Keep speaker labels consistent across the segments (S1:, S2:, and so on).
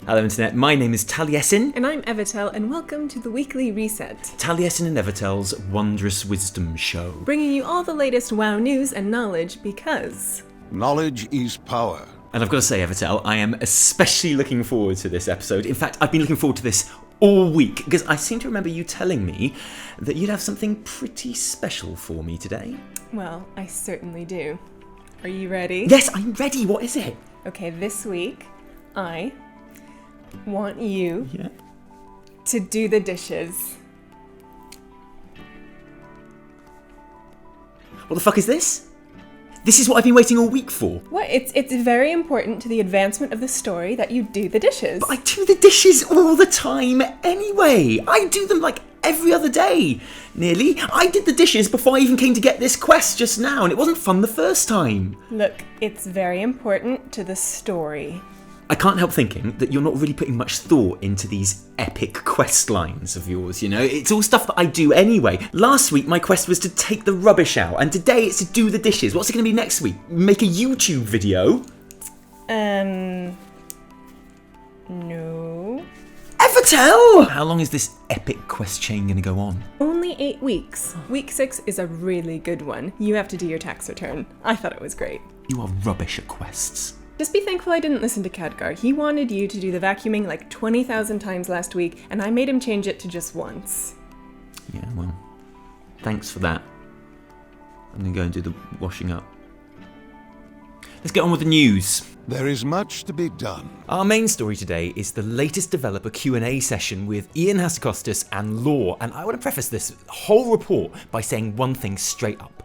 S1: Hello Internet, my name is Taliesin.
S2: And I'm Evitel, and welcome to the Weekly Reset.
S1: Taliesin and Evitel's Wondrous Wisdom Show.
S2: Bringing you all the latest WoW news and knowledge because...
S3: knowledge is power.
S1: And I've got to say, Evitel, I am especially looking forward to this episode. In fact, I've been looking forward to this all week, because I seem to remember you telling me that you'd have something pretty special for me today.
S2: Well, I certainly do. Are you ready?
S1: Yes, I'm ready. What is it?
S2: Okay, this week, I want you to do the dishes.
S1: What the fuck is this? This is what I've been waiting all week for.
S2: What? It's very important to the advancement of the story that you do the dishes.
S1: But I do the dishes all the time anyway. I do them like every other day, nearly. I did the dishes before I even came to get this quest just now, and it wasn't fun the first time.
S2: Look, it's very important to the story.
S1: I can't help thinking that you're not really putting much thought into these epic quest lines of yours, you know? It's all stuff that I do anyway. Last week, my quest was to take the rubbish out, and today it's to do the dishes. What's it going to be next week? Make a YouTube video?
S2: No.
S1: Evitel! How long is this epic quest chain going to go on?
S2: Only 8 weeks. Week 6 is a really good one. You have to do your tax return. I thought it was great.
S1: You are rubbish at quests.
S2: Just be thankful I didn't listen to Khadgar. He wanted you to do the vacuuming like 20,000 times last week, and I made him change it to just once.
S1: Yeah, well, thanks for that. I'm going to go and do the washing up. Let's get on with the news.
S3: There is much to be done.
S1: Our main story today is the latest developer Q&A session with Ian Hassakostas and Law, and I want to preface this whole report by saying one thing straight up.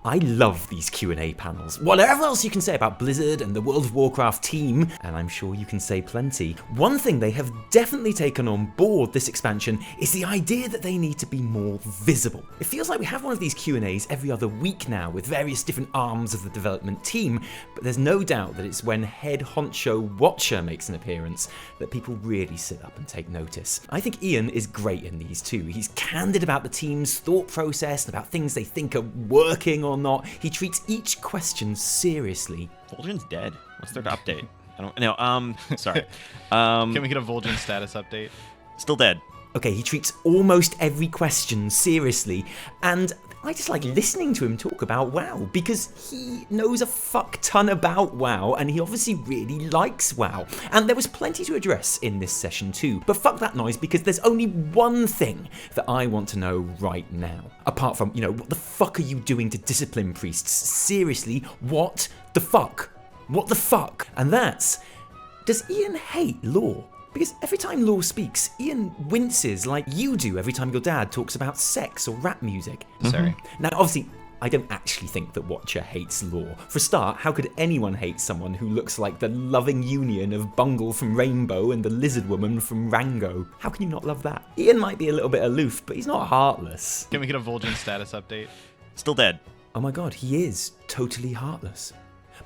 S1: I love these Q&A panels. Whatever else you can say about Blizzard and the World of Warcraft team, and I'm sure you can say plenty, one thing they have definitely taken on board this expansion is the idea that they need to be more visible. It feels like we have one of these Q&As every other week now with various different arms of the development team, but there's no doubt that it's when head honcho Watcher makes an appearance that people really sit up and take notice. I think Ian is great in these too. He's candid about the team's thought process, about things they think are working or not. He treats each question seriously.
S4: Vol'jin's dead. What's there to update? I don't know. Sorry.
S5: Can we get a Vol'jin status update?
S4: Still dead.
S1: Okay, he treats almost every question seriously, and I just like listening to him talk about WoW because he knows a fuck ton about WoW and he obviously really likes WoW. And there was plenty to address in this session too, but fuck that noise because there's only one thing that I want to know right now. Apart from, you know, what the fuck are you doing to discipline priests? Seriously, what the fuck? What the fuck? And that's, does Ian hate Law? Because every time Law speaks, Ian winces like you do every time your dad talks about sex or rap music.
S5: Sorry.
S1: Now, obviously, I don't actually think that Watcher hates Law. For a start, how could anyone hate someone who looks like the loving union of Bungle from Rainbow and the Lizard Woman from Rango? How can you not love that? Ian might be a little bit aloof, but he's not heartless.
S5: Can we get a Vol'jin status update?
S4: Still dead.
S1: Oh my god, he is totally heartless.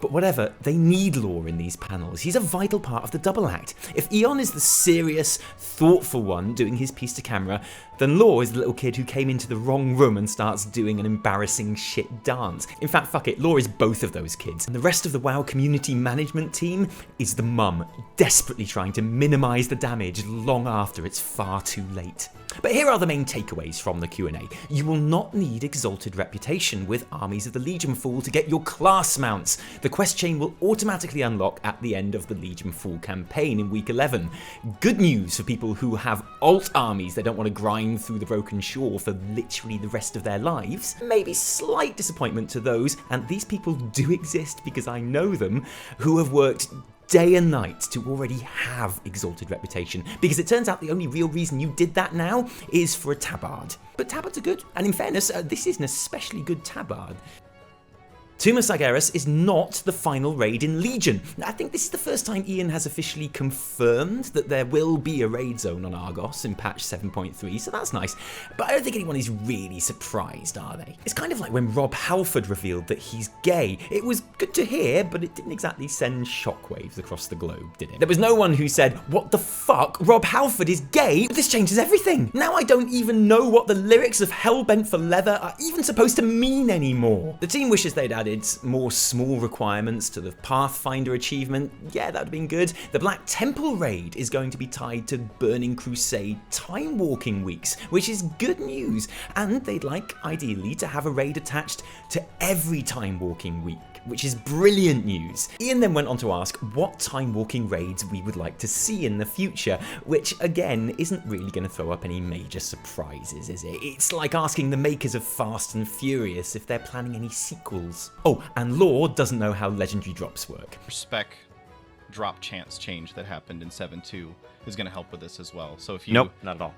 S1: But whatever, they need Law in these panels. He's a vital part of the double act. If Eon is the serious, thoughtful one doing his piece to camera, then Law is the little kid who came into the wrong room and starts doing an embarrassing shit dance. In fact, fuck it, Law is both of those kids. And the rest of the WoW community management team is the mum, desperately trying to minimise the damage long after it's far too late. But here are the main takeaways from the Q&A. You will not need Exalted Reputation with Armies of the Legion Fall to get your class mounts. The quest chain will automatically unlock at the end of the Legion Fall campaign in week 11. Good news for people who have alt armies they don't want to grind through the Broken Shore for literally the rest of their lives. Maybe slight disappointment to those, and these people do exist because I know them, who have worked day and night to already have Exalted Reputation, because it turns out the only real reason you did that now is for a tabard. But tabards are good, and in fairness, this is an especially good tabard. Tomb of Sargeras is not the final raid in Legion. I think this is the first time Ian has officially confirmed that there will be a raid zone on Argos in patch 7.3, so that's nice. But I don't think anyone is really surprised, are they? It's kind of like when Rob Halford revealed that he's gay. It was good to hear, but it didn't exactly send shockwaves across the globe, did it? There was no one who said, "What the fuck? Rob Halford is gay? This changes everything." Now I don't even know what the lyrics of Hellbent for Leather are even supposed to mean anymore. The team wishes they'd add added more small requirements to the Pathfinder achievement, yeah, that would have been good. The Black Temple raid is going to be tied to Burning Crusade time walking weeks, which is good news. And they'd like, ideally, to have a raid attached to every time walking week, which is brilliant news. Ian then went on to ask what time walking raids we would like to see in the future, which again isn't really going to throw up any major surprises, is it? It's like asking the makers of Fast and Furious if they're planning any sequels. Oh, and Law doesn't know how legendary drops work.
S5: Spec drop chance change that happened in 7.2 is going to help with this as well. So if you...
S4: Nope, not at all.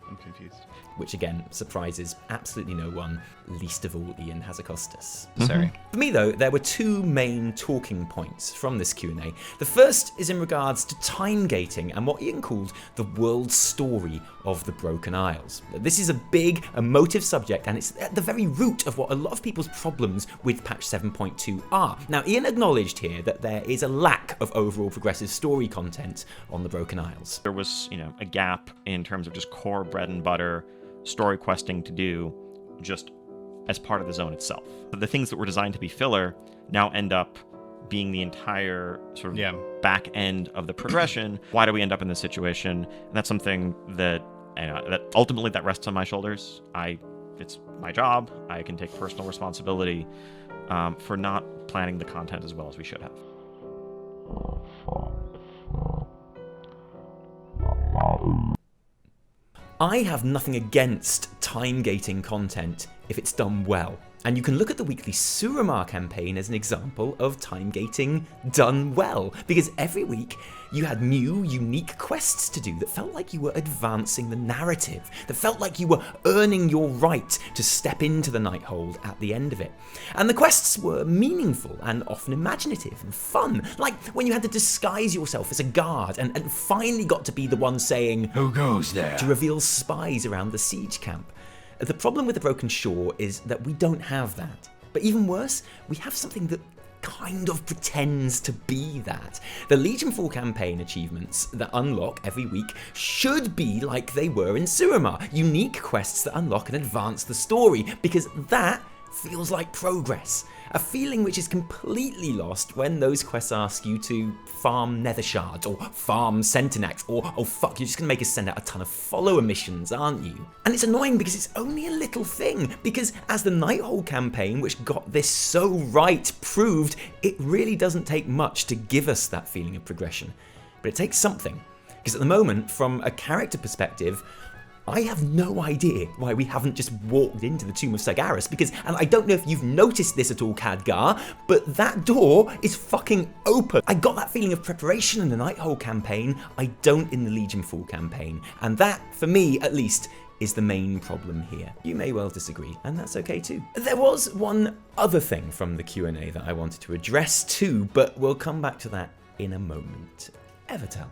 S5: I'm confused.
S1: Which again surprises absolutely no one, least of all Ian Hazakostas.
S5: Sorry.
S1: For me though, there were two main talking points from this Q&A. The first is in regards to time gating and what Ian called the world story of the Broken Isles. This is a big, emotive subject and it's at the very root of what a lot of people's problems with patch 7.2 are. Now Ian acknowledged here that there is a lack of overall progressive story content on the Broken Isles.
S4: There was, a gap in terms of just core bread and butter story questing to do just as part of the zone itself. But the things that were designed to be filler now end up being the entire sort of back end of the progression. Why do we end up in this situation? And that's something that that ultimately that rests on my shoulders. It's my job. I can take personal responsibility for not planning the content as well as we should have.
S1: I have nothing against time gating content if it's done well. And you can look at the weekly Suramar campaign as an example of time gating done well, because every week you had new, unique quests to do that felt like you were advancing the narrative, that felt like you were earning your right to step into the Nighthold at the end of it. And the quests were meaningful and often imaginative and fun, like when you had to disguise yourself as a guard and finally got to be the one saying,
S3: Who goes there?
S1: to reveal spies around the siege camp. The problem with the Broken Shore is that we don't have that. But even worse, we have something that kind of pretends to be that. The Legion 4 campaign achievements that unlock every week should be like they were in Suramar, unique quests that unlock and advance the story, because that feels like progress. A feeling which is completely lost when those quests ask you to farm nether shards or farm centenax or, oh fuck, you're just gonna make us send out a ton of follower missions, aren't you? And it's annoying because it's only a little thing, because as the Nighthold campaign, which got this so right, proved, it really doesn't take much to give us that feeling of progression. But it takes something. Because at the moment, from a character perspective, I have no idea why we haven't just walked into the Tomb of Sagaris, because, and I don't know if you've noticed this at all, Khadgar, but that door is fucking open. I got that feeling of preparation in the Nighthold campaign, I don't in the Legion 4 campaign, and that, for me at least, is the main problem here. You may well disagree, and that's okay too. There was one other thing from the Q&A that I wanted to address too, but we'll come back to that in a moment. Evitel.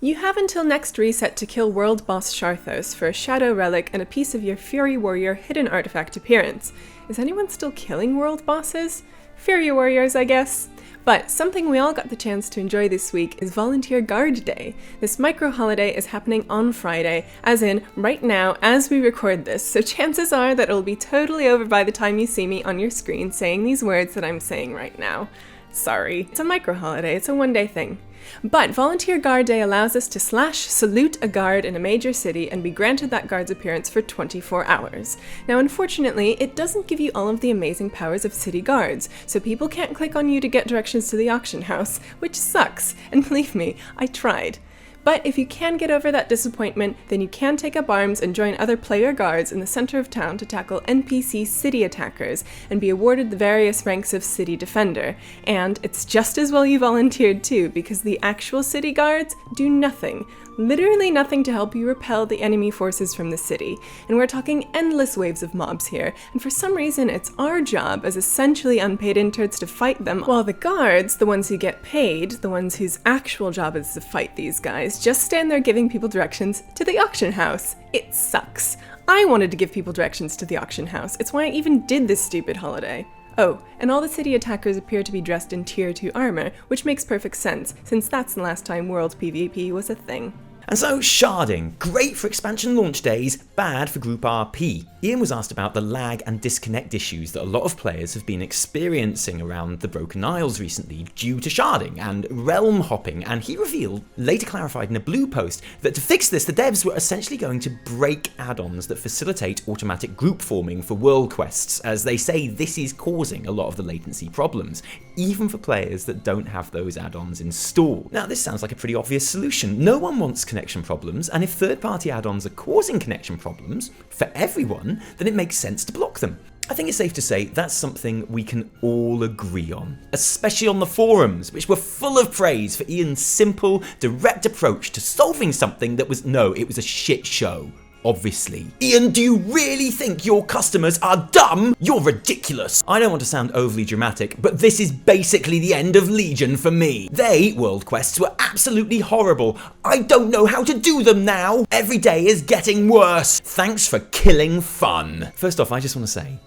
S2: You have until next reset to kill World Boss Sharthos for a Shadow Relic and a piece of your Fury Warrior hidden artifact appearance. Is anyone still killing World Bosses? Fury Warriors, I guess. But something we all got the chance to enjoy this week is Volunteer Guard Day. This micro-holiday is happening on Friday, as in right now as we record this, so chances are that it'll be totally over by the time you see me on your screen saying these words that I'm saying right now. Sorry. It's a micro-holiday, it's a one-day thing. But Volunteer Guard Day allows us to salute a guard in a major city and be granted that guard's appearance for 24 hours. Now unfortunately, it doesn't give you all of the amazing powers of city guards, so people can't click on you to get directions to the auction house, which sucks, and believe me, I tried. But if you can get over that disappointment, then you can take up arms and join other player guards in the center of town to tackle NPC city attackers and be awarded the various ranks of city defender. And it's just as well you volunteered too, because the actual city guards do nothing. Literally nothing to help you repel the enemy forces from the city. And we're talking endless waves of mobs here, and for some reason it's our job as essentially unpaid interns to fight them, while the guards, the ones who get paid, the ones whose actual job is to fight these guys, just stand there giving people directions to the auction house. It sucks. I wanted to give people directions to the auction house. It's why I even did this stupid holiday. Oh, and all the city attackers appear to be dressed in Tier 2 armor, which makes perfect sense, since that's the last time World PvP was a thing.
S1: And so, sharding, great for expansion launch days, bad for group RP. Ian was asked about the lag and disconnect issues that a lot of players have been experiencing around the Broken Isles recently due to sharding and realm hopping, and he revealed, later clarified in a blue post, that to fix this the devs were essentially going to break add-ons that facilitate automatic group forming for world quests, as they say this is causing a lot of the latency problems, even for players that don't have those add-ons installed. Now this sounds like a pretty obvious solution. No one wants connection problems, and if third-party add-ons are causing connection problems for everyone, then it makes sense to block them. I think it's safe to say that's something we can all agree on, especially on the forums, which were full of praise for Ian's simple, direct approach to solving something that was, it was a shit show. Obviously. Ian, do you really think your customers are dumb? You're ridiculous. I don't want to sound overly dramatic, but this is basically the end of Legion for me. World quests were absolutely horrible. I don't know how to do them now. Every day is getting worse. Thanks for killing fun. First off, I just want to say,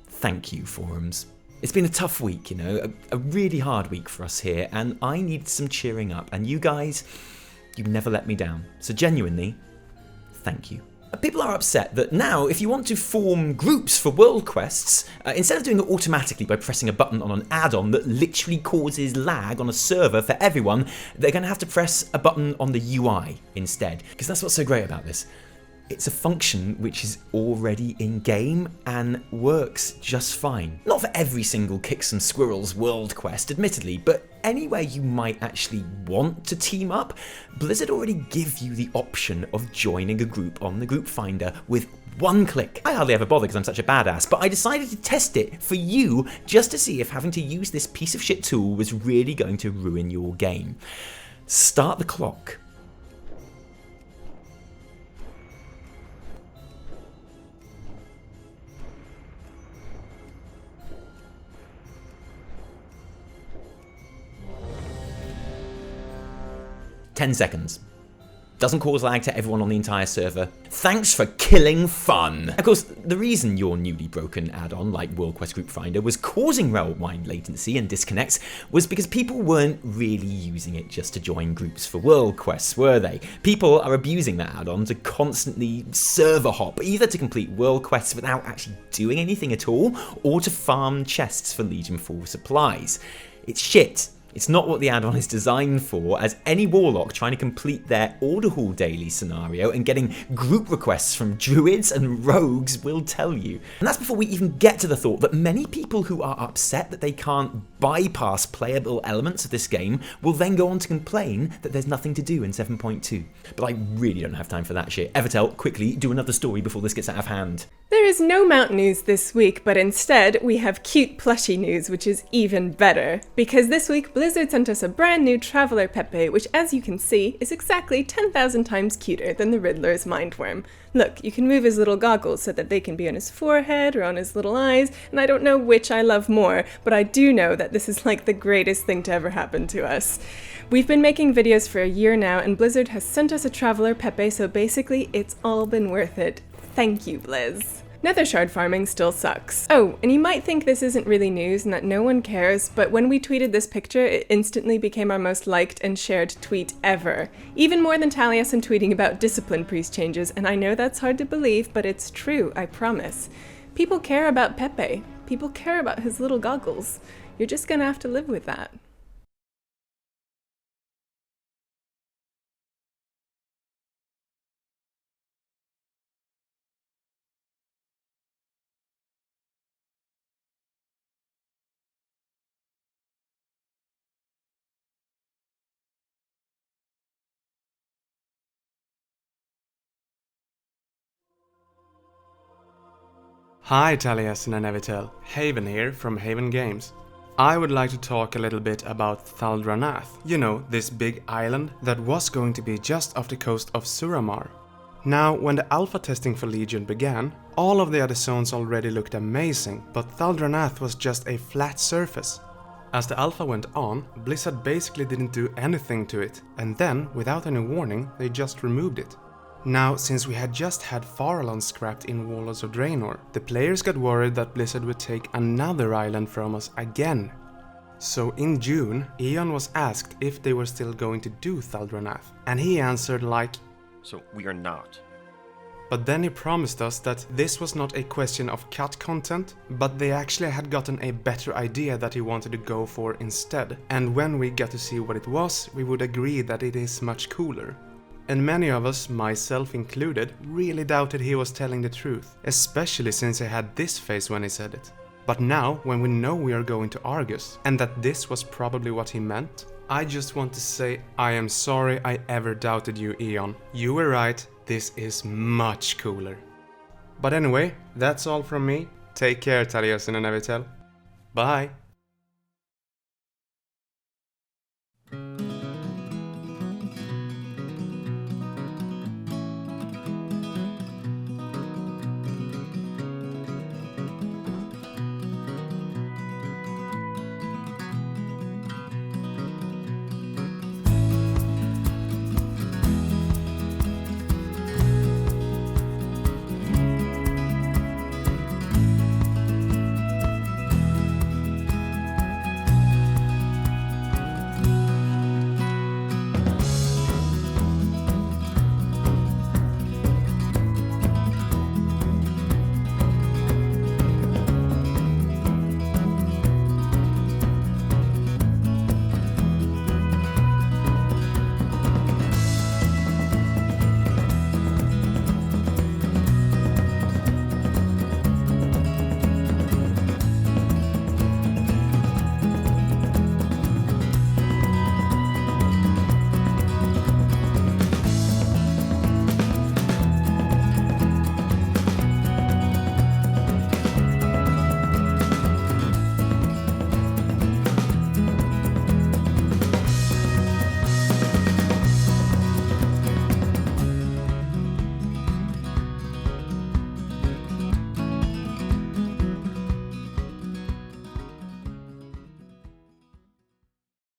S1: thank you, forums. It's been a tough week, a really hard week for us here, and I needed some cheering up, and you guys, you never let me down. So genuinely, thank you. People are upset that now, if you want to form groups for world quests, instead of doing it automatically by pressing a button on an add-on that literally causes lag on a server for everyone, they're going to have to press a button on the UI instead. Because that's what's so great about this. It's a function which is already in-game and works just fine. Not for every single Kick Some Squirrels world quest, admittedly, but anywhere you might actually want to team up, Blizzard already give you the option of joining a group on the group finder with one click. I hardly ever bother because I'm such a badass, but I decided to test it for you just to see if having to use this piece of shit tool was really going to ruin your game. Start the clock. "10 seconds. Doesn't cause lag to everyone on the entire server. Thanks for killing fun." Of course, the reason your newly broken add-on like World Quest Group Finder was causing realm-wide latency and disconnects was because people weren't really using it just to join groups for world quests, were they? People are abusing that add-on to constantly server hop, either to complete world quests without actually doing anything at all, or to farm chests for Legion 4 supplies. It's shit. It's not what the add-on is designed for, as any warlock trying to complete their Order Hall daily scenario and getting group requests from druids and rogues will tell you. And that's before we even get to the thought that many people who are upset that they can't bypass playable elements of this game will then go on to complain that there's nothing to do in 7.2. But I really don't have time for that shit. Evitel, quickly, do another story before this gets out of hand.
S2: There is no mount news this week, but instead we have cute plushie news, which is even better. Because this week Blizzard sent us a brand new Traveler Pepe, which as you can see is exactly 10,000 times cuter than the Riddler's Mindworm. Look, you can move his little goggles so that they can be on his forehead or on his little eyes, and I don't know which I love more, but I do know that this is like the greatest thing to ever happen to us. We've been making videos for a year now, and Blizzard has sent us a Traveler Pepe, so basically it's all been worth it. Thank you, Blizz. Nether shard farming still sucks. Oh, and you might think this isn't really news and that no one cares, but when we tweeted this picture, it instantly became our most liked and shared tweet ever. Even more than Taliesin tweeting about discipline priest changes, and I know that's hard to believe, but it's true, I promise. People care about Pepe. People care about his little goggles. You're just gonna have to live with that.
S6: Hi Taliesin and Evitel, Hayven here from Hayven Games. I would like to talk a little bit about Thaldranath, you know, this big island that was going to be just off the coast of Suramar. Now, when the alpha testing for Legion began, all of the other zones already looked amazing, but Thaldranath was just a flat surface. As the alpha went on, Blizzard basically didn't do anything to it, and then, without any warning, they just removed it. Now, since we had just had Farallon scrapped in Warlords of Draenor, the players got worried that Blizzard would take another island from us again. So in June, Eon was asked if they were still going to do Thaldranath, and he answered like,
S7: So we are not.
S6: but then he promised us that this was not a question of cut content, but they actually had gotten a better idea that he wanted to go for instead, and when we got to see what it was, we would agree that it is much cooler. And many of us, myself included, really doubted he was telling the truth, especially since he had this face when he said it. But now, when we know we are going to Argus, and that this was probably what he meant, I just want to say I am sorry I ever doubted you, Eon. You were right, this is much cooler. But anyway, that's all from me. Take care, Taliesin and Evitel. Bye!